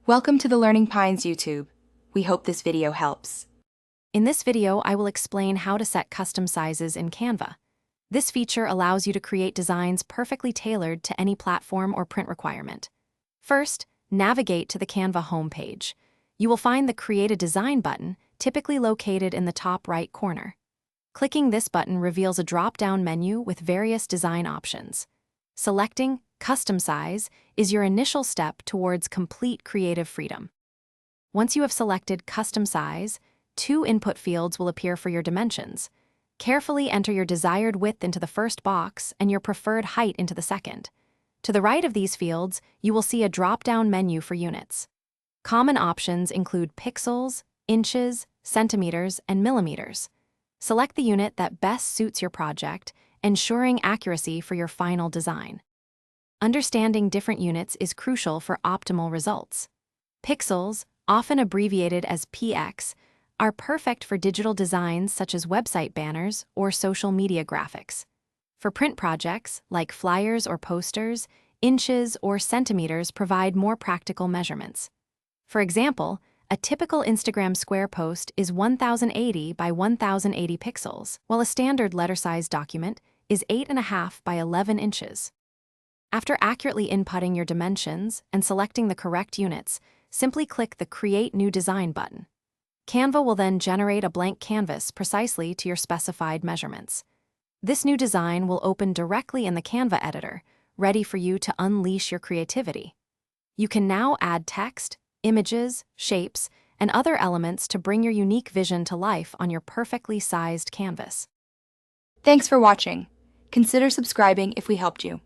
Welcome to the Learning Pines YouTube. We hope this video helps. In this video, I will explain how to set custom sizes in Canva. This feature allows you to create designs perfectly tailored to any platform or print requirement. First, navigate to the Canva homepage. You will find the Create a Design button, typically located in the top right corner. Clicking this button reveals a drop-down menu with various design options. Selecting Custom Size is your initial step towards complete creative freedom. Once you have selected Custom Size, two input fields will appear for your dimensions. Carefully enter your desired width into the first box and your preferred height into the second. To the right of these fields, you will see a drop-down menu for units. Common options include pixels, inches, centimeters, and millimeters. Select the unit that best suits your project, ensuring accuracy for your final design. Understanding different units is crucial for optimal results. Pixels, often abbreviated as PX, are perfect for digital designs such as website banners or social media graphics. For print projects, like flyers or posters, inches or centimeters provide more practical measurements. For example, a typical Instagram square post is 1080 by 1080 pixels, while a standard letter-size document is 8.5 by 11 inches. After accurately inputting your dimensions and selecting the correct units, simply click the Create New Design button. Canva will then generate a blank canvas precisely to your specified measurements. This new design will open directly in the Canva editor, ready for you to unleash your creativity. You can now add text, images, shapes, and other elements to bring your unique vision to life on your perfectly sized canvas. Thanks for watching. Consider subscribing if we helped you.